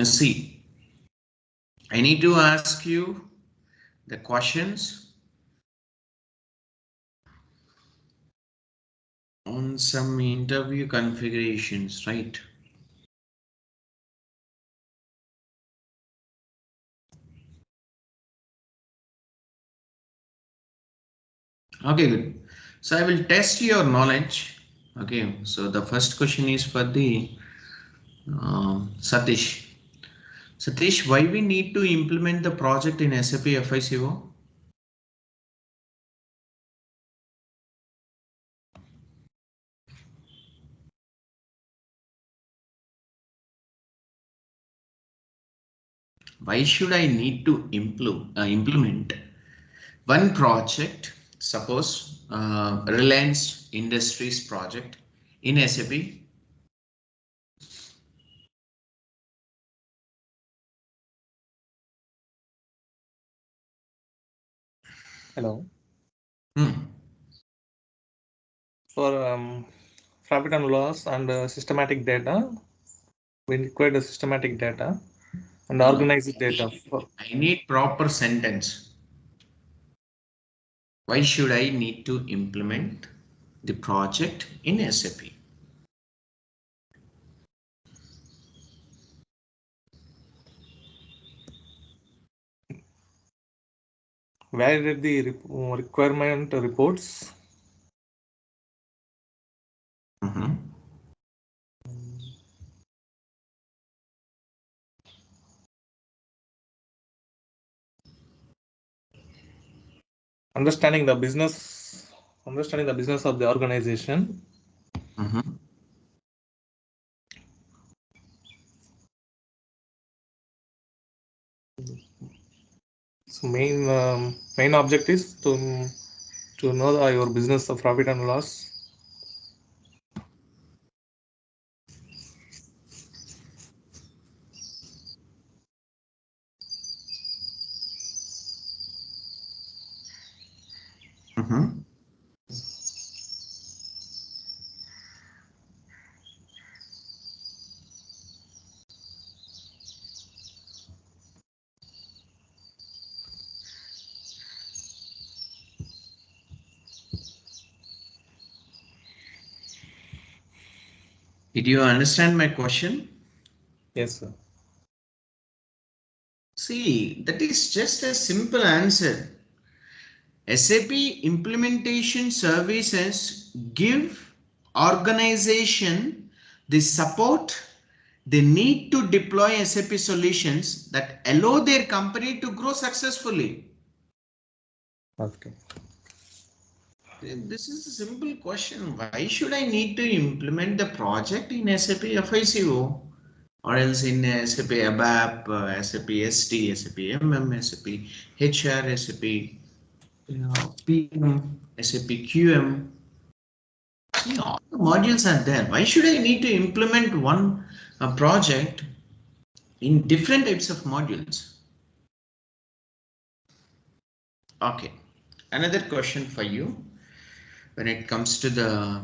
See, I need to ask you the questions on some interview configurations, right? Okay, good. So I will test your knowledge. Okay, so the first question is for the Satish. Satish, why we need to implement the project in SAP FICO? Why should I need to implement one project? Suppose Reliance Industries project in SAP. Hello. Hmm. For profit and loss and systematic data, we require the systematic data and organized data. I need proper sentence. Why should I need to implement the project in SAP? Validate the requirement reports. Understanding the business of the organization. So main object is to know your business of profit and loss. Did you understand my question? Yes, sir. See, that is just a simple answer. SAP implementation services give organization the support they need to deploy SAP solutions that allow their company to grow successfully. Okay. This is a simple question. Why should I need to implement the project in SAP FICO or else in SAP ABAP, SAP SD, SAP MM, SAP HR, SAP PM, SAP QM? See, all the modules are there. Why should I need to implement one project in different types of modules? Okay, another question for you when it comes to the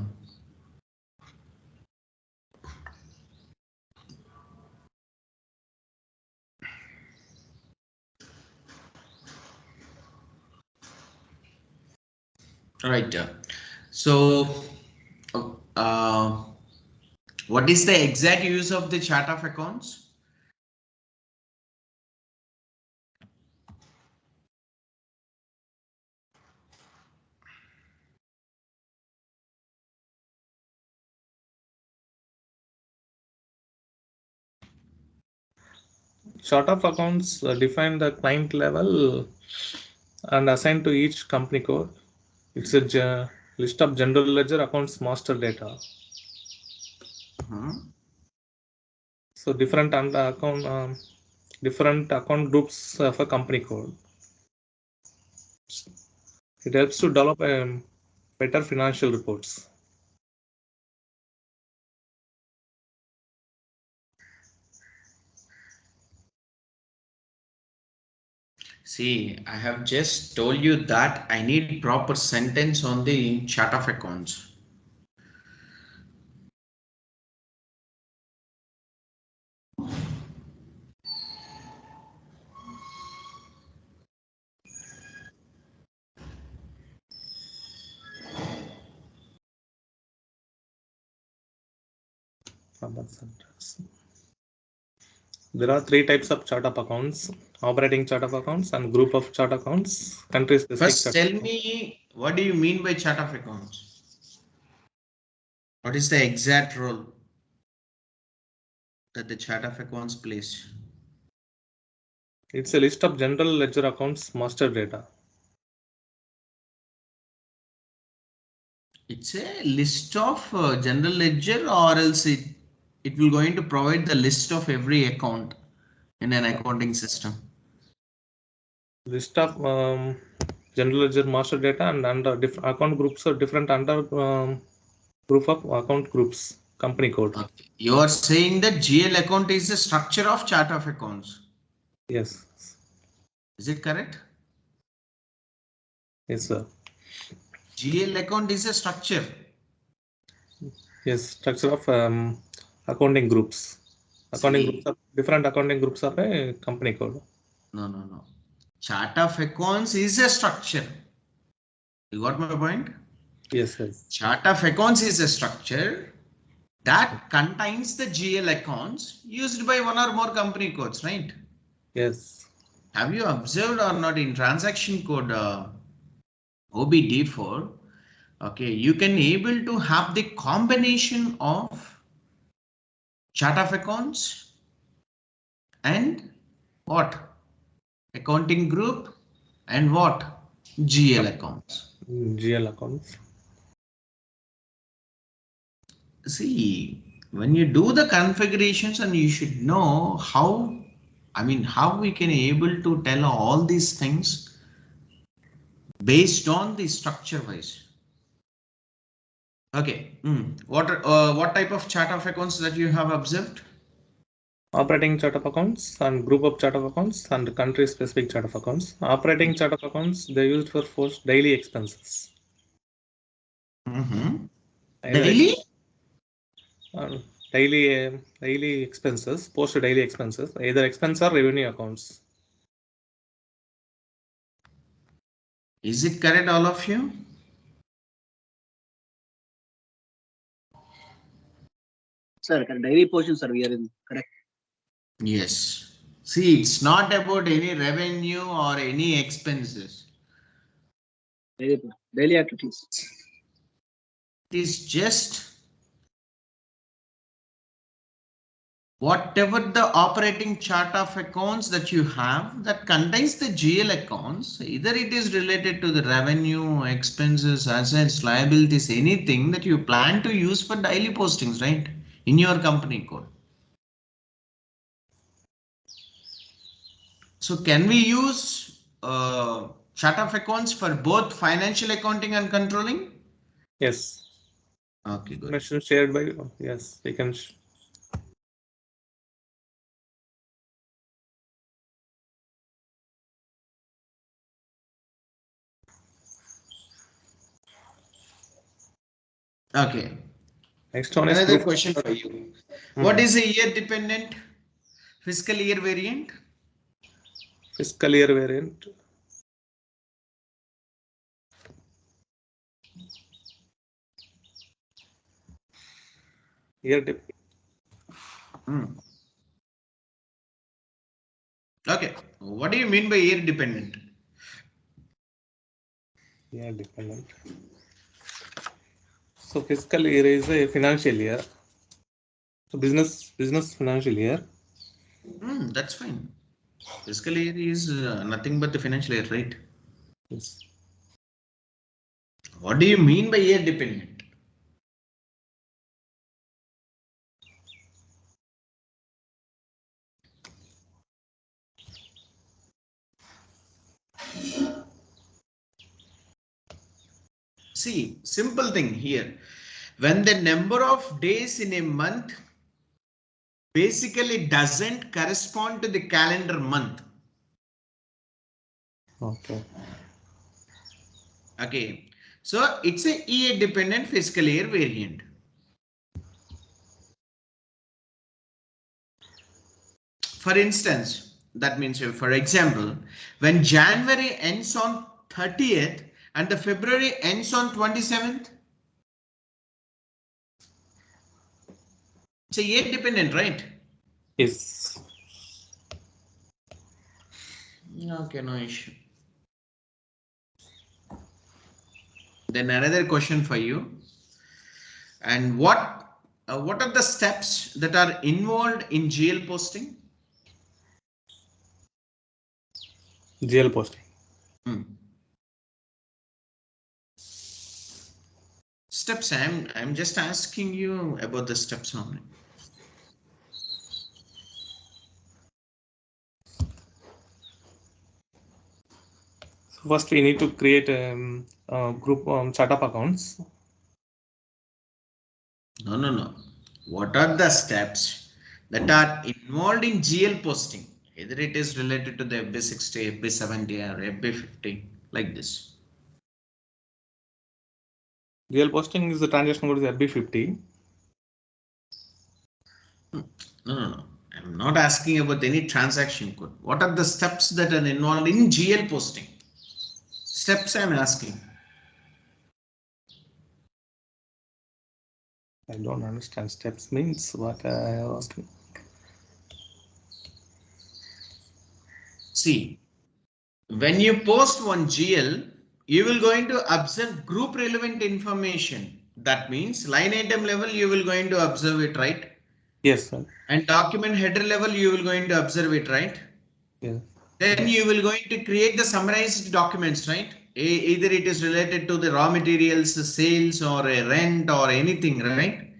right. So, uh, what is the exact use of the chart of accounts? Chart of accounts define the client level and assign to each company code. It's a list of general ledger accounts master data. So different account groups of a company code. It helps to develop better financial reports. See, I have just told you that I need proper sentence on the chart of accounts. There are three types of chart of accounts: operating chart of accounts and group of chart accounts, country specific. First, tell me, what do you mean by chart of accounts? What is the exact role that the chart of accounts plays? It's a list of general ledger accounts master data. It's a list of general ledger, or else it will going to provide the list of every account in an accounting system. List of general ledger master data and under different account groups or different under group of account groups, company code. Okay. You are saying that GL account is the structure of chart of accounts. Yes. Is it correct? Yes, sir. GL account is a structure. Yes, structure of accounting groups. Accounting groups of different accounting groups of a company code. No. Chart of accounts is a structure. You got my point? Yes, yes. Chart of accounts is a structure that contains the GL accounts used by one or more company codes, right? Yes. Have you observed or not in transaction code OBD4? Okay, you can able to have the combination of chart of accounts and what? Accounting group and what? GL accounts. GL accounts. See, when you do the configurations, and you should know how, how we can able to tell all these things based on the structure wise. Okay, what type of chart of accounts that you have observed? Operating chart of accounts and group of chart of accounts and country specific chart of accounts. Operating chart of accounts, they used for daily expenses. Daily? Daily expenses, post daily expenses, either expense or revenue accounts. Is it correct, all of you? Sir, daily portion, sir, we are in correct. Yes. See, it's not about any revenue or any expenses. Daily activities. It is just whatever the operating chart of accounts that you have that contains the GL accounts, either it is related to the revenue, expenses, assets, liabilities, anything that you plan to use for daily postings, right? In your company code. So can we use chart of accounts for both financial accounting and controlling? Yes. Okay, good. Information shared by, yes, we can. Okay. Next one is another question for you. What is a year dependent fiscal year variant? Fiscal year variant. Year dip. Okay, what do you mean by year dependent? Year dependent. So fiscal year is a financial year. So business financial year. That's fine. Fiscal year is nothing but the financial year, right? Yes. What do you mean by year dependent? See, simple thing here. When the number of days in a month basically doesn't correspond to the calendar month. Okay. Okay. So it's a year dependent fiscal year variant. For instance, that means, for example, when January ends on 30th and the February ends on 27th, It's a A dependent, right? Yes. Okay, no issue. Then another question for you. And what are the steps that are involved in GL posting? GL posting. Hmm. Steps. I'm just asking you about the steps only. So first we need to create a group startup accounts. No. What are the steps that are involved in GL posting? Either it is related to the FB60, FB70 or FB50, like this. GL posting is the transaction code is FB50. No. I'm not asking about any transaction code. What are the steps that are involved in GL posting? Steps I'm asking. I don't understand. Steps means what I was asking. See, when you post one GL, you will going to observe group relevant information. That means line item level, you will going to observe it, right? Yes, sir. And document header level, you will going to observe it, right? Yes. Then you will going to create the summarized documents, right? Either it is related to the raw materials, sales or a rent or anything, right?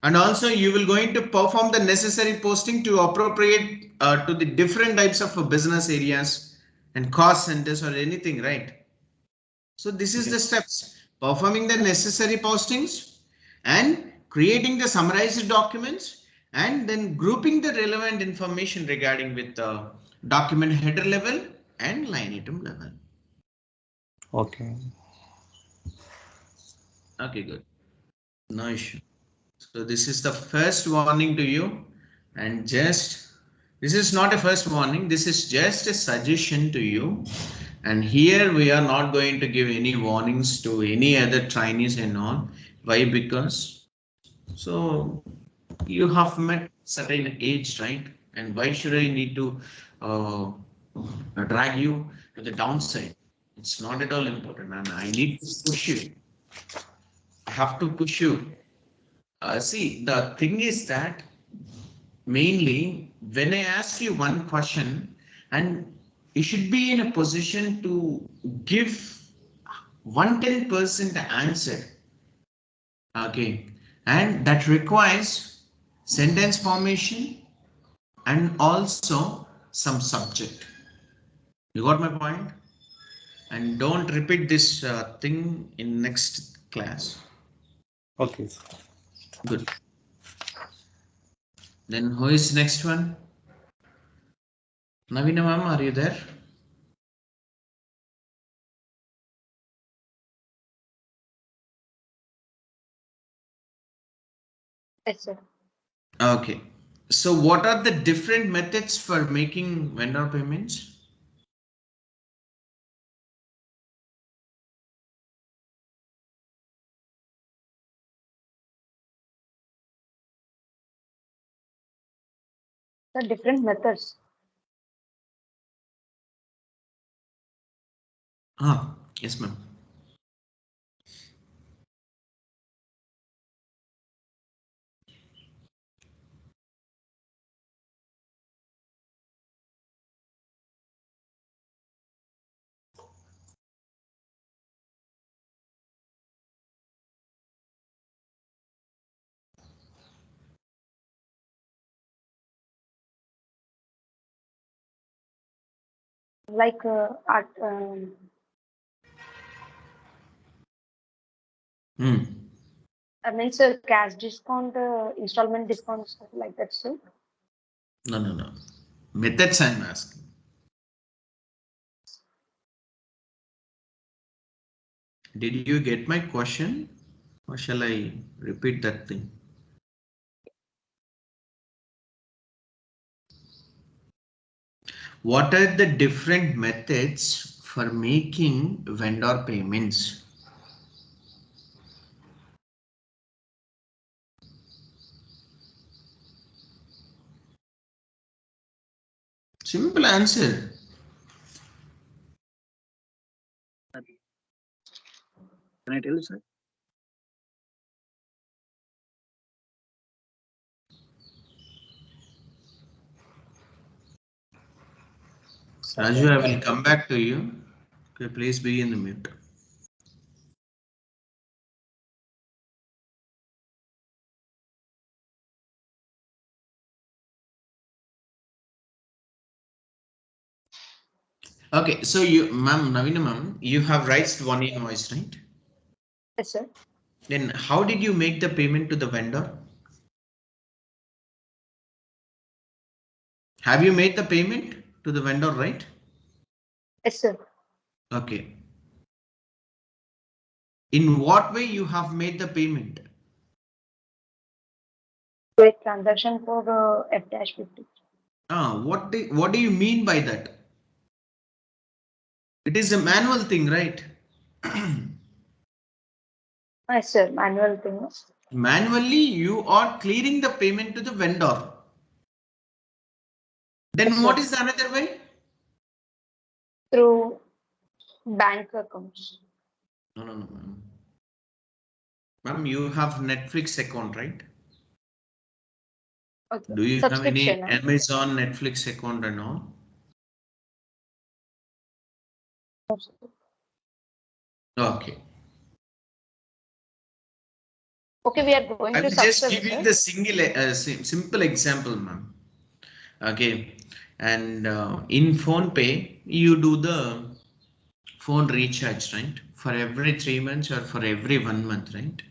And also you will going to perform the necessary posting to appropriate to the different types of business areas and cost centers or anything, right? So this is the steps: performing the necessary postings and creating the summarized documents and then grouping the relevant information regarding with the document header level and line item level. Okay. Okay, good. No issue. So this is the first warning to you, and just this is not a first warning, this is just a suggestion to you. And here we are not going to give any warnings to any other trainees and all. Why? Because so you have met certain age, right? And why should I need to uh, drag you to the downside? It's not at all important, and I need to push you. I have to push you. See, the thing is that mainly when I ask you one question, and you should be in a position to give 110% answer. Okay, and that requires sentence formation and also some subject. You got my point? And don't repeat this thing in next class. Okay. Good. Then who is next one? Navina ma'am, are you there? Yes, sir. Okay. So what are the different methods for making vendor payments? The different methods. Yes, ma'am. Like at Hmm. means cash discount, installment discount, stuff like that. So No. Methods I'm asking. Did you get my question? Or shall I repeat that thing? What are the different methods for making vendor payments? Simple answer. Can I tell you, sir? Raju, I will come back to you. Okay, please be in the mute. Okay, so you, ma'am, Navina ma'am, you have raised one invoice, right? Yes, sir. Then how did you make the payment to the vendor? Have you made the payment to the vendor, right? Yes, sir. Okay. In what way you have made the payment? Wait, transaction for F-50. What do you mean by that? It is a manual thing, right? Yes, sir. Manual thing. Manually, you are clearing the payment to the vendor. Then Yes, what sir. is the another way? Through bank accounts. No, ma'am. Ma'am, you have Netflix account, right? Okay. Do you have any Subscription. Amazon Netflix account and all? Okay. Okay, we are going I to will just subscribe, give you sir. the simple example, ma'am. Okay. And in phone pay, you do the phone recharge, right? For every 3 months or for every 1 month, right?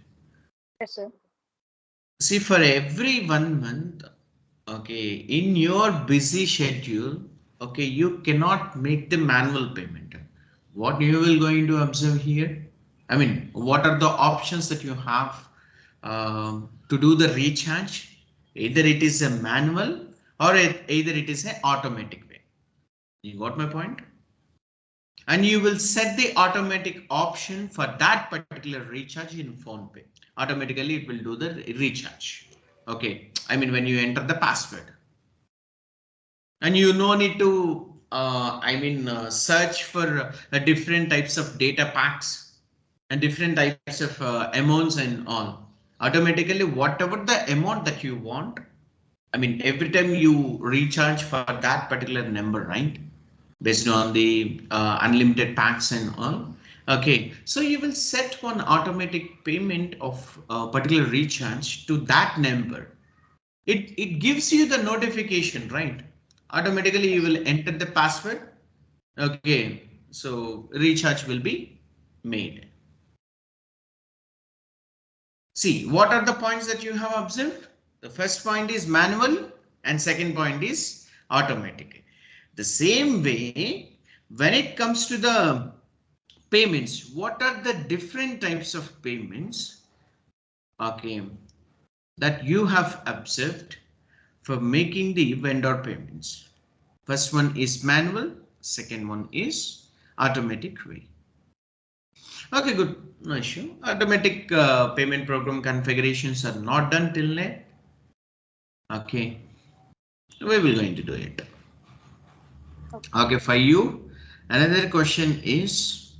Yes, sir. See, for every 1 month, okay, in your busy schedule, okay, you cannot make the manual payment. What you will going to observe here? I mean, what are the options that you have to do the recharge? Either it is a manual or either it is an automatic way. You got my point? And you will set the automatic option for that particular recharge in PhonePe. Automatically it will do the recharge. Okay, I mean when you enter the password, and you no need to search for different types of data packs and different types of amounts and all. Automatically whatever the amount that you want, I mean every time you recharge for that particular number, right? Based on the unlimited packs and all. Okay, so you will set one automatic payment of a particular recharge to that number. It gives you the notification, right? Automatically you will enter the password. Okay, so recharge will be made. See, what are the points that you have observed? The first point is manual and second point is automatic. The same way, when it comes to the payments, what are the different types of payments, okay, that you have observed for making the vendor payments? First one is manual, second one is automatic way. Okay, good, no issue. Automatic payment program configurations are not done till now. Okay, we will going to do it. Okay, for you, another question is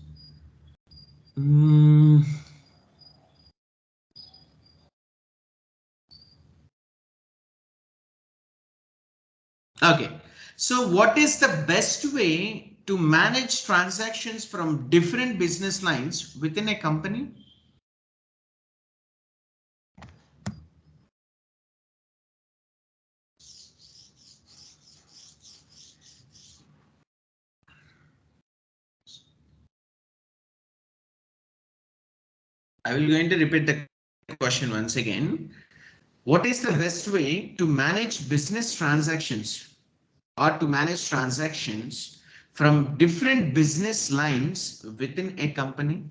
okay, so what is the best way to manage transactions from different business lines within a company? I will going to repeat the question once again. What is the best way to manage business transactions or to manage transactions from different business lines within a company?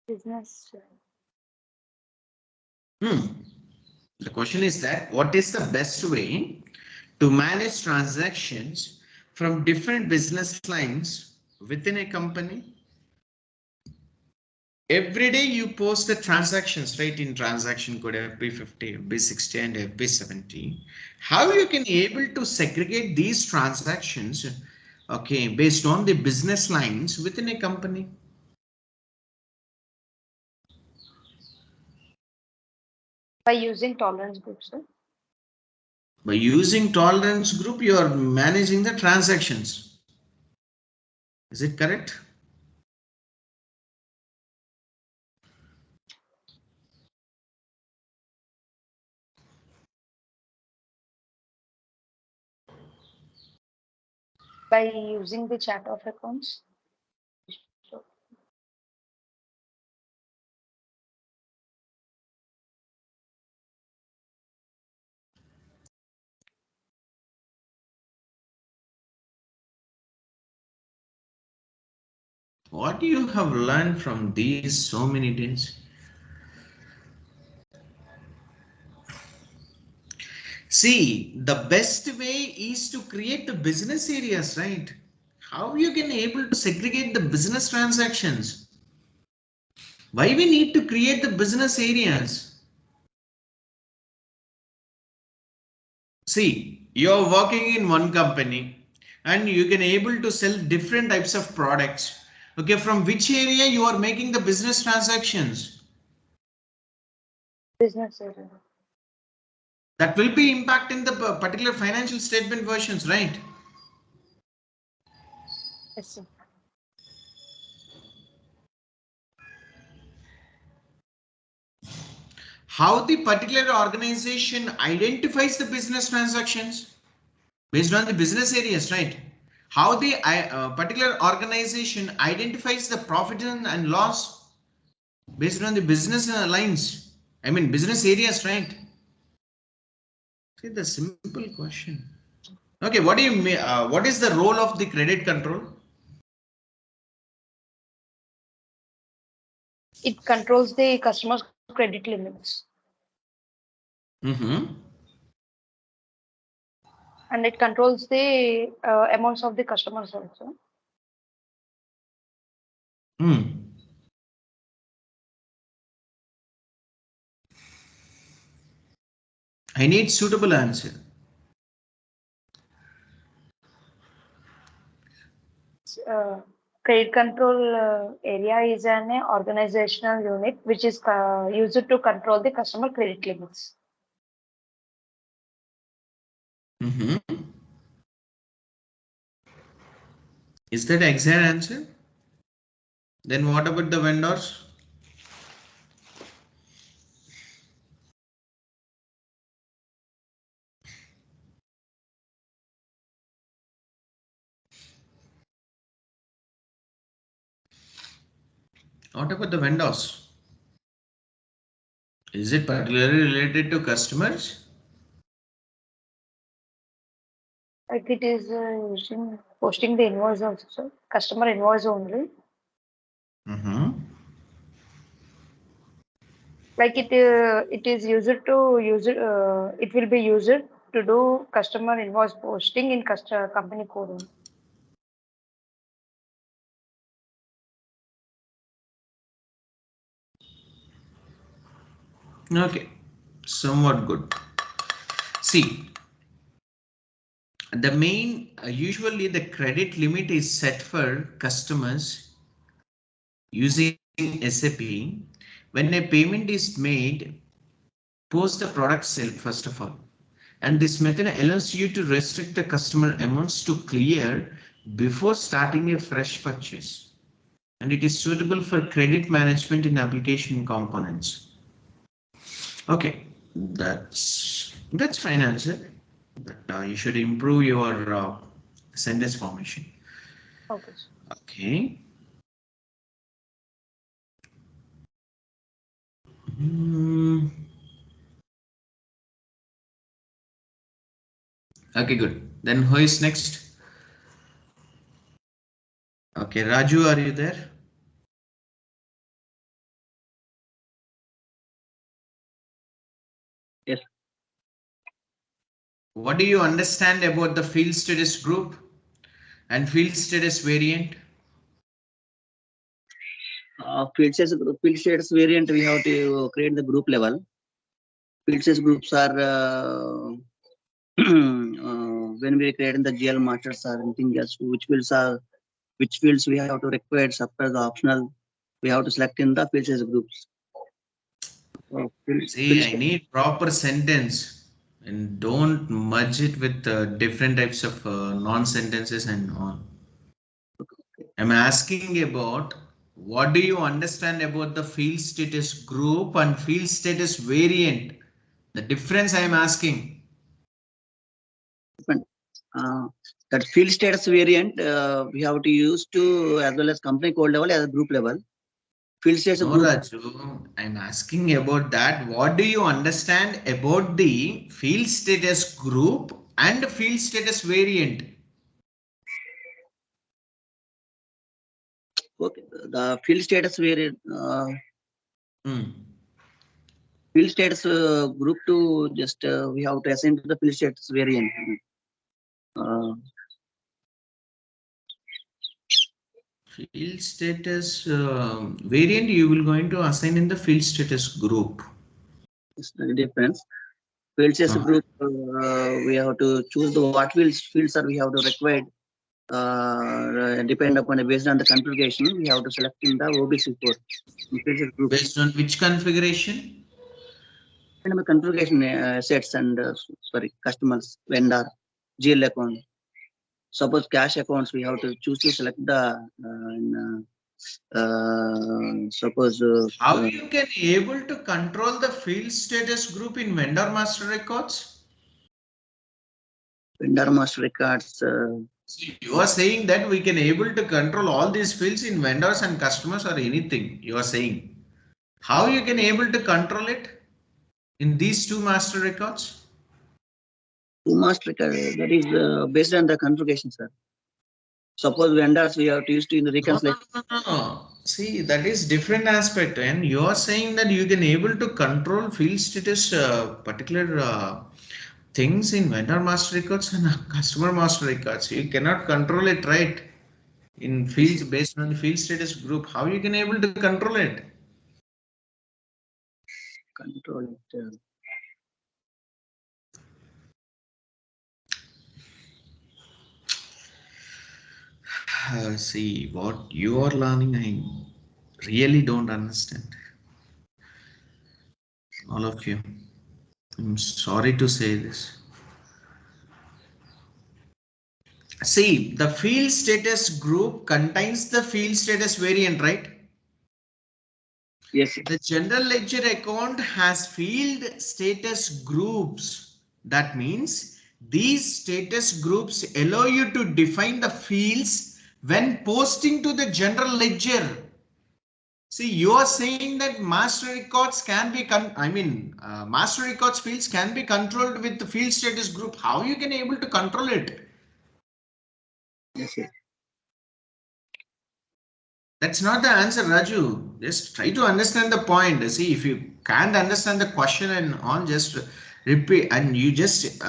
Business. The question is that what is the best way to manage transactions from different business lines within a company? every day you post the transactions, right? In transaction code FB50, FB60 and FB70. How you can able to segregate these transactions, okay, based on the business lines within a company? By using tolerance groups, sir. By using tolerance group, you are managing the transactions. Is it correct? By using the chart of accounts. So, What you have learned from these so many days? See, the best way is to create the business areas, right? How you can able to segregate the business transactions? Why we need to create the business areas? See, you're working in one company and you can able to sell different types of products. Okay, from which area you are making the business transactions? business area. That will be impacting the particular financial statement versions, right? Yes, sir. How the particular organization identifies the business transactions based on the business areas, right? How the particular organization identifies the profit and loss based on the business lines. I mean business areas, right? See the simple question. Okay, what do you mean? What is the role of the credit control? It controls the customer's credit limits. Mm-hmm. And it controls the amounts of the customers also. Hmm. I need suitable answer. Credit control area is an organizational unit which is used to control the customer credit limits. Mm-hmm. Is that exact answer? Then what about the vendors? What about the vendors? Is it particularly related to customers? Like it is using posting the invoice also, customer invoice only. Mm-hmm. Like it is used to use it. It will be used to do customer invoice posting in customer company code only. Okay, somewhat good. See, the main usually the credit limit is set for customers using SAP. When a payment is made, post the product sale first of all. And this method allows you to restrict the customer amounts to clear before starting a fresh purchase. And it is suitable for credit management in application components. Okay, that's fine answer. But you should improve your sentence formation. Okay. Okay. Hmm. Okay, good. Then who is next? Okay, Raju, are you there? Yes. What do you understand about the field status group and field status variant? Field status variant, we have to create the group level. Field status groups are when we create in the GL masters or anything else, which fields we have to require, separate the optional, we have to select in the field status groups. See, I need proper sentence and don't merge it with different types of non-sentences and all. I'm asking about what do you understand about the field status group and field status variant? The difference I am asking. That field status variant we have to use to as well as company code level as a group level. Field status No, group. Raju, I'm asking about that. What do you understand about the field status group and field status variant? Okay, the field status variant. Hmm. Field status group to just we have to assign to the field status variant. Field status variant you will going to assign in the field status group. It's the difference. Field status group we have to choose the what fields are we have to require. Depend upon based on the configuration we have to select in the OBC code. Based on which configuration? And the configuration sets and sorry, customers, vendor, GL account. Suppose cash accounts, we have to choose to select the suppose. How you can able to control the field status group in vendor master records? Vendor master records. So you are saying that we can able to control all these fields in vendors and customers or anything. You are saying how you can able to control it in these two master records? Two master record that is based on the configuration, sir. Suppose vendors we have to use to in the reconciliation. No. See, that is different aspect, and you are saying that you can able to control field status particular things in vendor master records and customer master records. You cannot control it, right? In fields based on the field status group, how you can able to control it? Control it. See, what you are learning, I really don't understand. All of you. I'm sorry to say this. See, the field status group contains the field status variant, right? Yes. The general ledger account has field status groups. That means these status groups allow you to define the fields when posting to the general ledger. See, you are saying that master records can be, master records fields can be controlled with the field status group. How you can able to control it? Yes, sir. That's not the answer, Raju. Just try to understand the point. See, if you can't understand the question and on, just repeat and you just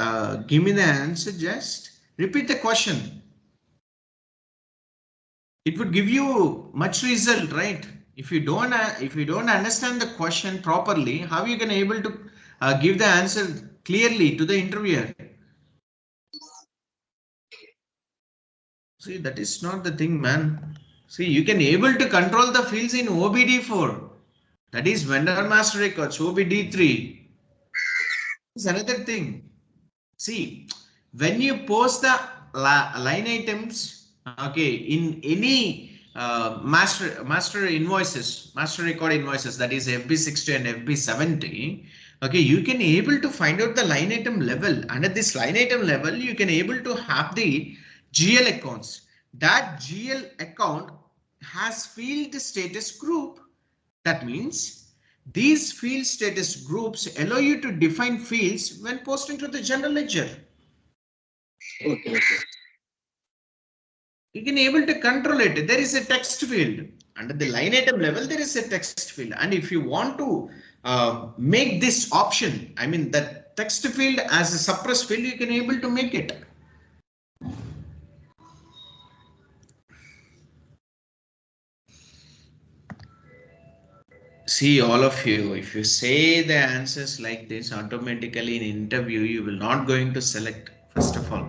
give me the answer. Just repeat the question. It would give you much result, right? If you don't understand the question properly, how you can able to give the answer clearly to the interviewer? See, that is not the thing, man. See, you can able to control the fields in OBD4. That is vendor master records, OBD3. Is another thing. See, when you post the line items, okay, in any master invoices, master record invoices, that is FB60 and FB70, okay, you can able to find out the line item level. And at this line item level, you can able to have the GL accounts. That GL account has field status group. That means these field status groups allow you to define fields when posting to the general ledger. Okay. You can able to control it. There is a text field. Under the line item level, there is a text field. And if you want to make this option, that text field as a suppress field, you can able to make it. See, all of you, if you say the answers like this, automatically in interview, you will not going to select, first of all.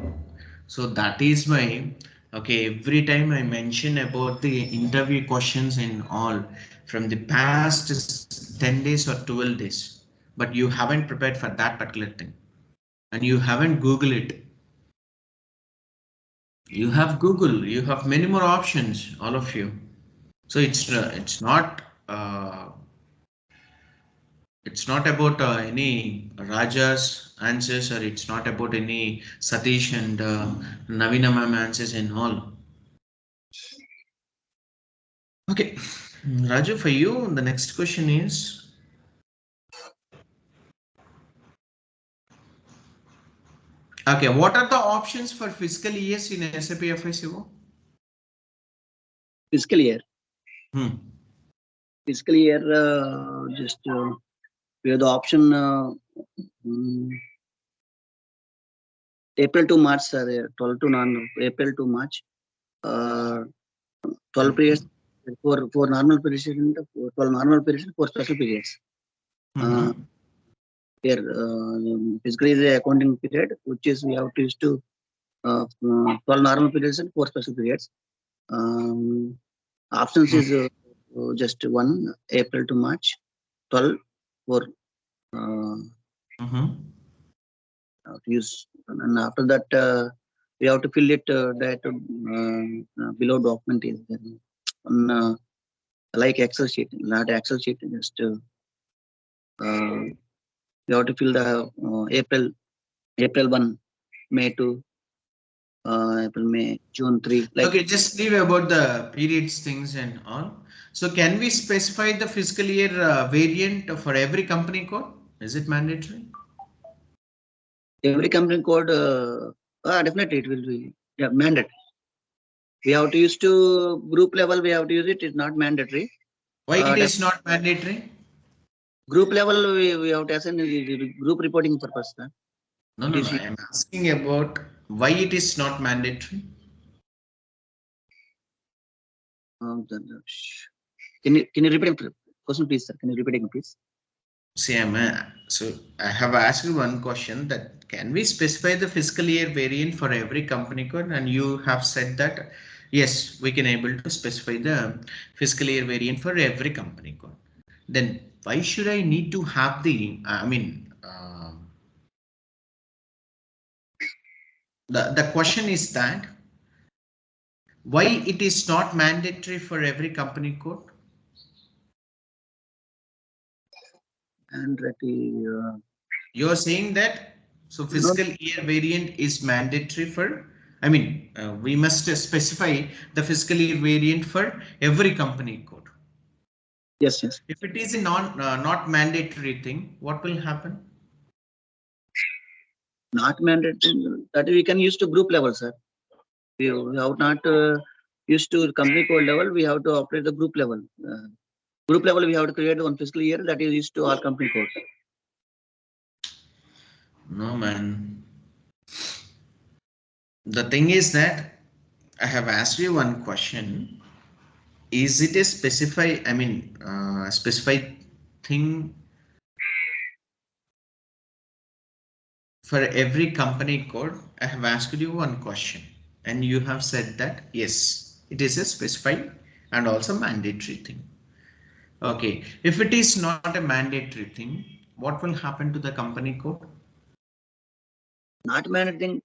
So that is why, okay, every time I mention about the interview questions and all from the past 10 days or 12 days, but you haven't prepared for that particular thing and you haven't Google it. You have Google, you have many more options, all of you. So it's not about any Raja's answers, or it's not about any Satish and Navina ma'am answers and all. Okay, Raju, for you, the next question is, okay, what are the options for fiscal years in SAP FICO? Fiscal year. Hmm. Fiscal year, just we have the option April to March, sir. 12 to April to March. 12 periods for normal periods, 12 normal periods, 4 special periods. Here, basically the accounting period, which is we have to use to 12 normal periods and 4 special periods. Options is just one, April to March, 12 for to use, and after that we have to fill it that below document is there on like Excel sheet, not Excel sheet, just we have to fill the April 1, May 2, April, May, June 3. Like, okay, just leave about the periods, things and all. So can we specify the fiscal year variant for every company code? Is it mandatory? every company code, definitely it will be mandatory. We have to use to group level, we have to use it. It's not mandatory. Why it is not mandatory? Group level, we have to assign group reporting purpose. No, I am asking about why it is not mandatory. Can you repeat the question, please, sir? Can you repeat it, please? See, so I have asked you one question, that can we specify the fiscal year variant for every company code, and you have said that yes, we can able to specify the fiscal year variant for every company code. Then why should I need to have the the question is that why it is not mandatory for every company code? And you're saying that so fiscal year variant is mandatory for, we must specify the fiscal year variant for every company code. Yes. If it is a not mandatory thing, what will happen? Not mandatory, that we can use to group level, sir. We have not used to company code level. We have to operate the group level. Group level, we have to create one fiscal year that is used to all company code. No, man. The thing is that I have asked you one question. Is it a specified thing for every company code? I have asked you one question and you have said that yes, it is a specified and also mandatory thing. Okay, if it is not a mandatory thing, what will happen to the company code? Not mandatory,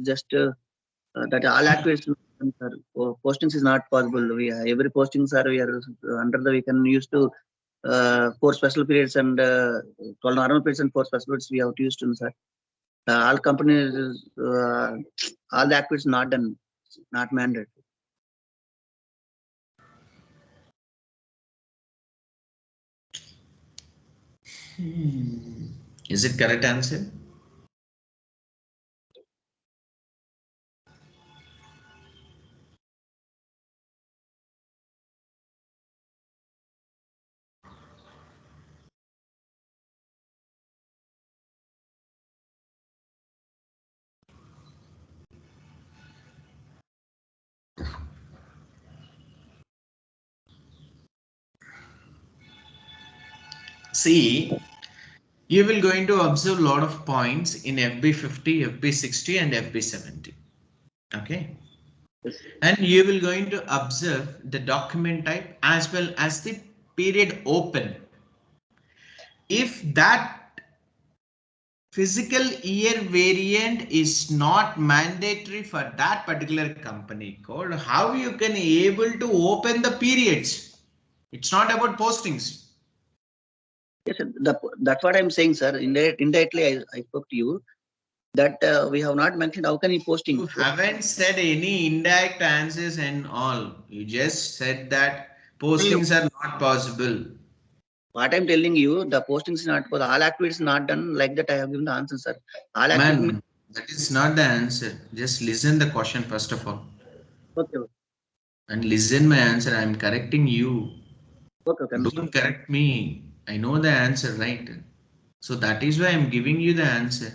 just that all activities postings is not possible. Every postings are we are under the we can use to 4 special periods and 12 normal periods and 4 special periods we have to use to, sir. All companies, all the activities not done, not mandatory. Is it correct answer? See, you will going to observe a lot of points in FB50, FB60 and FB70. Okay. Yes. And you will going to observe the document type as well as the period open. If that physical year variant is not mandatory for that particular company code, how you can able to open the periods? It's not about postings. Yes, sir. That's what I'm saying, sir. Indirectly, I spoke to you that we have not mentioned how can he posting. You haven't said any indirect answers and all. You just said that postings are not possible. What I'm telling you, the postings is not for all activities not done like that. I have given the answer, sir. All activities. Man, that is not the answer. Just listen the question first of all. Okay. And listen my answer. I'm correcting you. Okay. Don't correct me. I know the answer, right? So that is why I'm giving you the answer.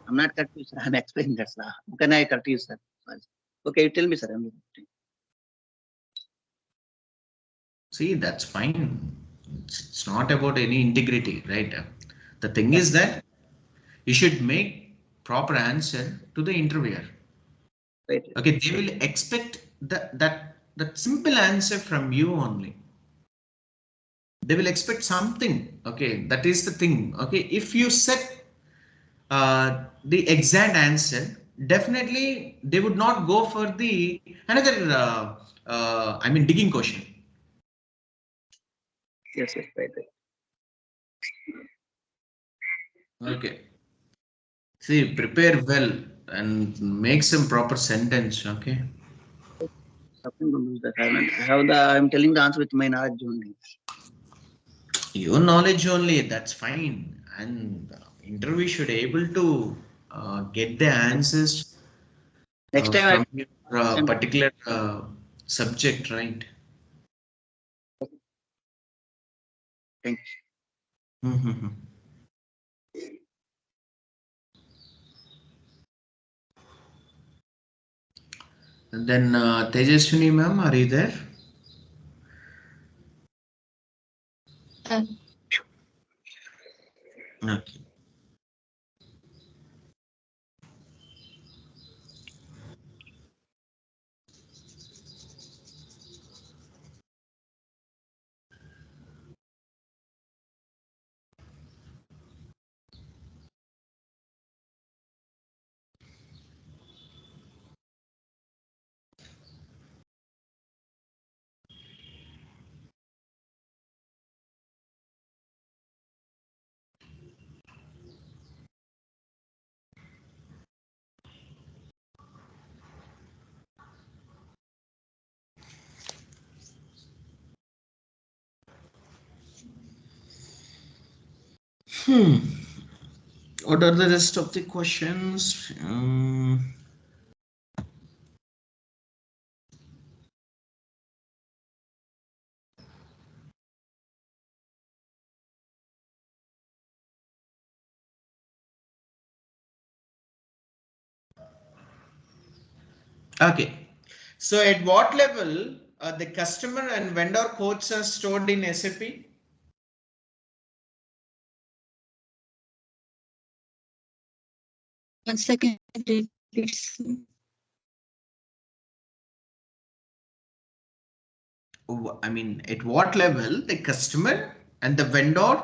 I'm not correct you, sir. I'm explaining that, sir. How can I correct you, sir? Okay, tell me, sir. See, that's fine. It's not about any integrity, right? The thing is that you should make proper answer to the interviewer. Right. Okay, they will expect that simple answer from you only. They will expect something. Okay, that is the thing. Okay, if you set the exact answer, definitely they would not go for the another I mean digging question. Yes, right. Okay, see, prepare well and make some proper sentence. Okay, Nothing to lose that. I'm telling the answer with my knowledge only. your knowledge only, that's fine, and interview should able to get the answers Next time, from your particular subject, right? thank Mm-hmm. And then Tejaswini ma'am, are you there? Okay. What are the rest of the questions? Okay. So at what level the customer and vendor codes are stored in SAP? One second, please. I mean, at what level the customer and the vendor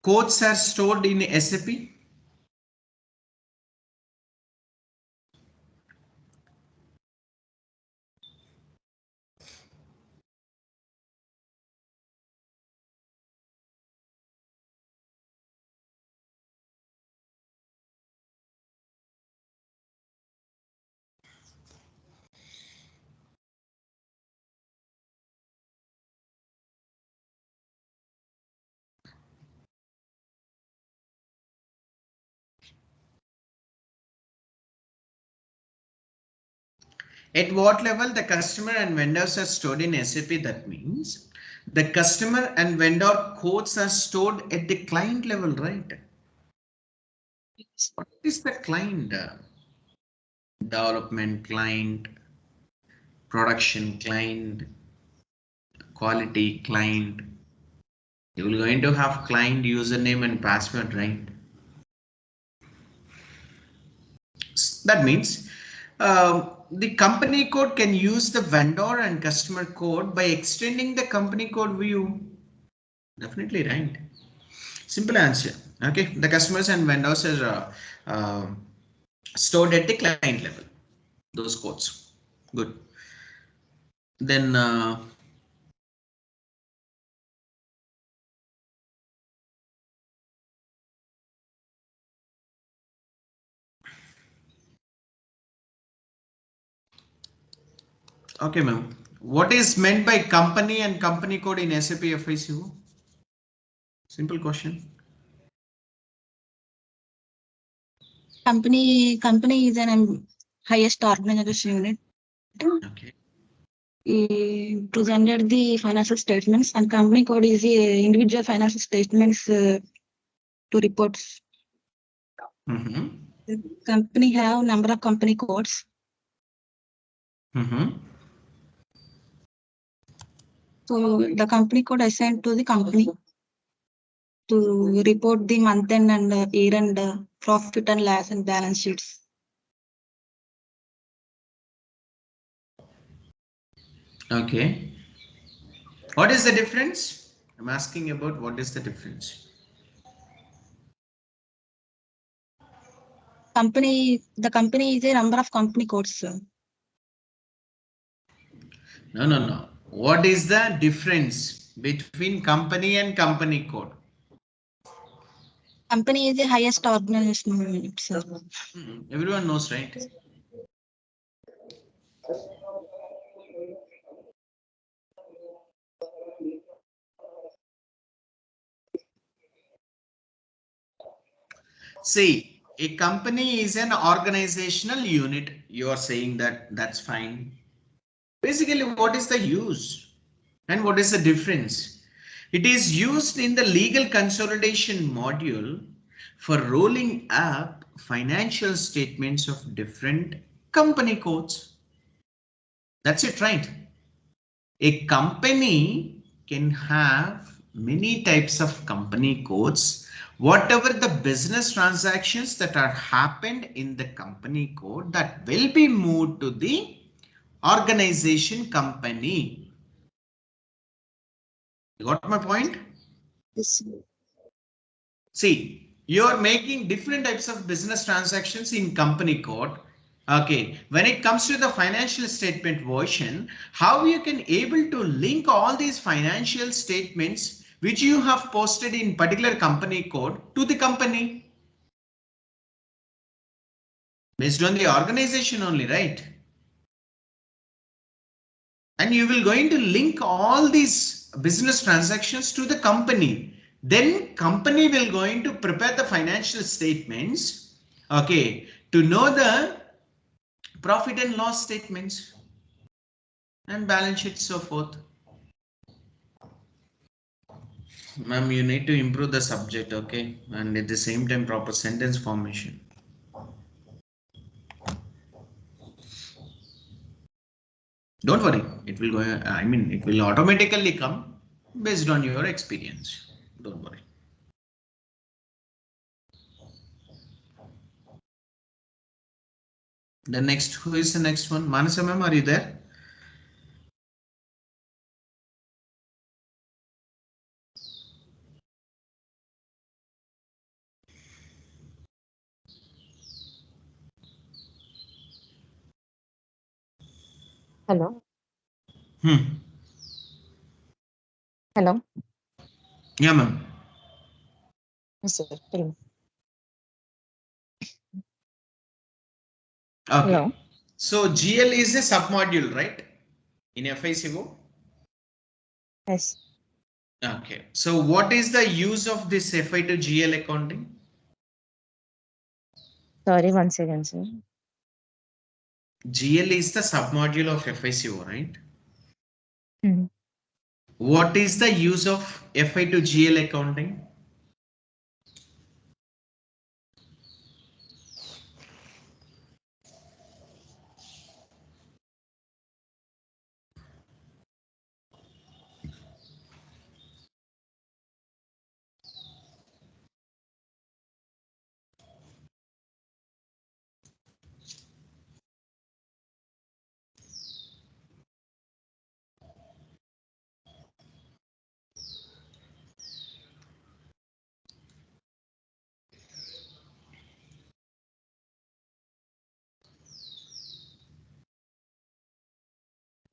codes are stored in SAP? At what level the customer and vendors are stored in SAP? That means the customer and vendor codes are stored at the client level, right? What is the client? Development client, production client, quality client. You will going to have client username and password, right? That means the company code can use the vendor and customer code by extending the company code view. Definitely right. Simple answer. Okay, the customers and vendors are stored at the client level. Those codes. Good. Then okay, ma'am. What is meant by company and company code in SAP FICO? Simple question. Company is an highest organization unit. Okay. To generate the financial statements, and company code is the individual financial statements to reports. The company have number of company codes. So the company code assigned to the company to report the month end and year end profit and loss and balance sheets. Okay. What is the difference? I'm asking about what is the difference. The company is a number of company codes. No. What is the difference between company and company code? Company is the highest organization unit, sir. Everyone knows, right? See, a company is an organizational unit. You are saying that that's fine. Basically, what is the use and what is the difference? It is used in the legal consolidation module for rolling up financial statements of different company codes. That's it, right? A company can have many types of company codes. Whatever the business transactions that are happened in the company code, that will be moved to the organization company. You got my point? Yes. See, you're making different types of business transactions in company code. Okay, when it comes to the financial statement version, how you can able to link all these financial statements which you have posted in particular company code to the company based on the organization only, right? And you will going to link all these business transactions to the company. Then company will going to prepare the financial statements, okay, to know the profit and loss statements and balance sheet, so forth. Ma'am, you need to improve the subject, okay, and at the same time proper sentence formation. Don't worry, it will go, it will automatically come based on your experience. Don't worry. The next, who is the next one? Manasa ma'am, are you there? Hello. Hmm. Hello. Yeah, ma'am. Yes, sir. Tell me. Okay. Hello. So GL is a submodule, right? In FICO. Yes. Okay. So what is the use of this FI to GL accounting? Sorry, once again, sir. GL is the submodule of FICO, right? Mhm. What is the use of FI to GL accounting?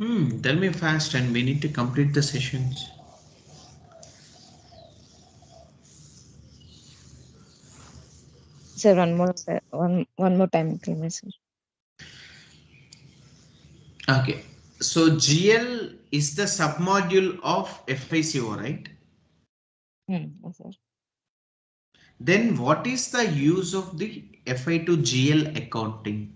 Tell me fast, and we need to complete the sessions. Sir, one more time, please, sir. Okay, so GL is the submodule of FICO, right? Yes, sir. Then what is the use of the FI to GL accounting?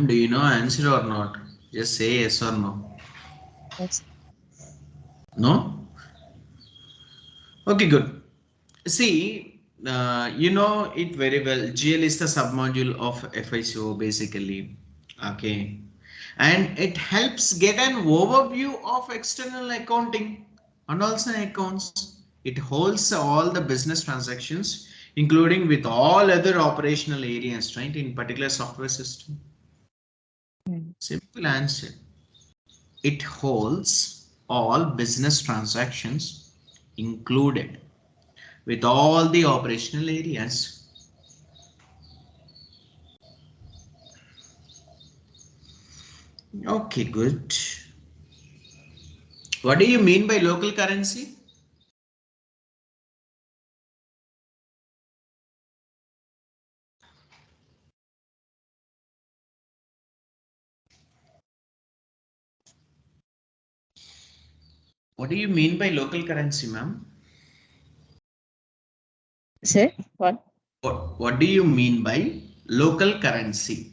Do you know answer or not? Just say yes or no. Yes. No? Okay, good. See, you know it very well. GL is the submodule of FICO basically. Okay. And it helps get an overview of external accounting and also accounts. It holds all the business transactions, including with all other operational areas, right? In particular software system. Simple answer. It holds all business transactions included with all the operational areas. Okay, good. What do you mean by local currency? What do you mean by local currency, ma'am? Sir, what? What do you mean by local currency?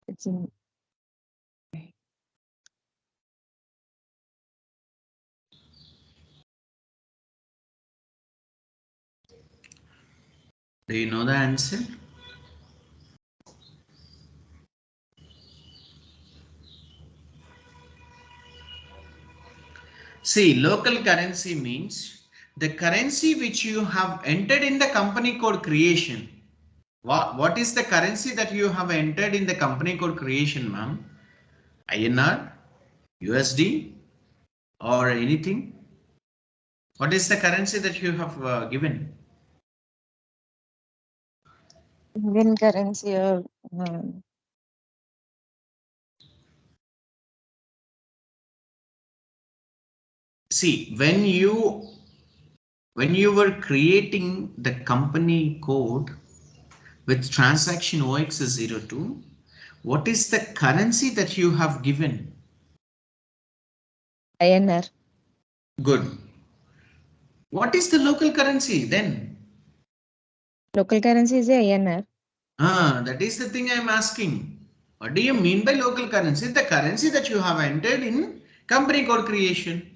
It's in, Do you know the answer? See, local currency means the currency which you have entered in the company code creation. What is the currency that you have entered in the company code creation, ma'am? INR, USD, or anything? What is the currency that you have given? Indian currency or See, when you were creating the company code with transaction OX02, what is the currency that you have given? INR. Good. What is the local currency then? Local currency is INR. That is the thing I am asking. What do you mean by local currency? The currency that you have entered in company code creation.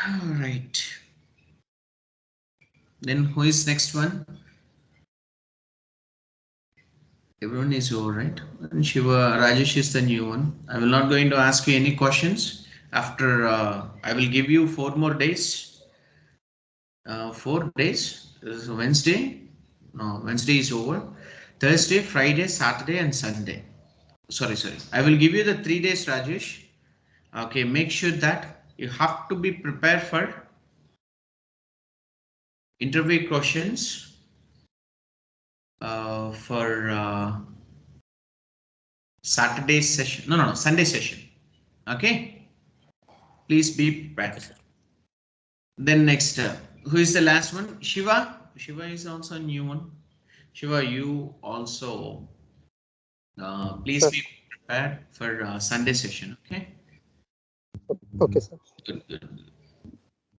All right. Then who is next one? Everyone is over, right? And Shiva, Rajesh is the new one. I will not going to ask you any questions. After I will give you 4 more days. 4 days. This is Wednesday. No, Wednesday is over. Thursday, Friday, Saturday, and Sunday. Sorry. I will give you the 3 days, Rajesh. Okay, make sure that you have to be prepared for interview questions for Saturday session. No, Sunday session. Okay, please be prepared. Then next, who is the last one? Shiva. Shiva is also a new one. Shiva, you also please be prepared for Sunday session. Okay. Okay, sir. Good.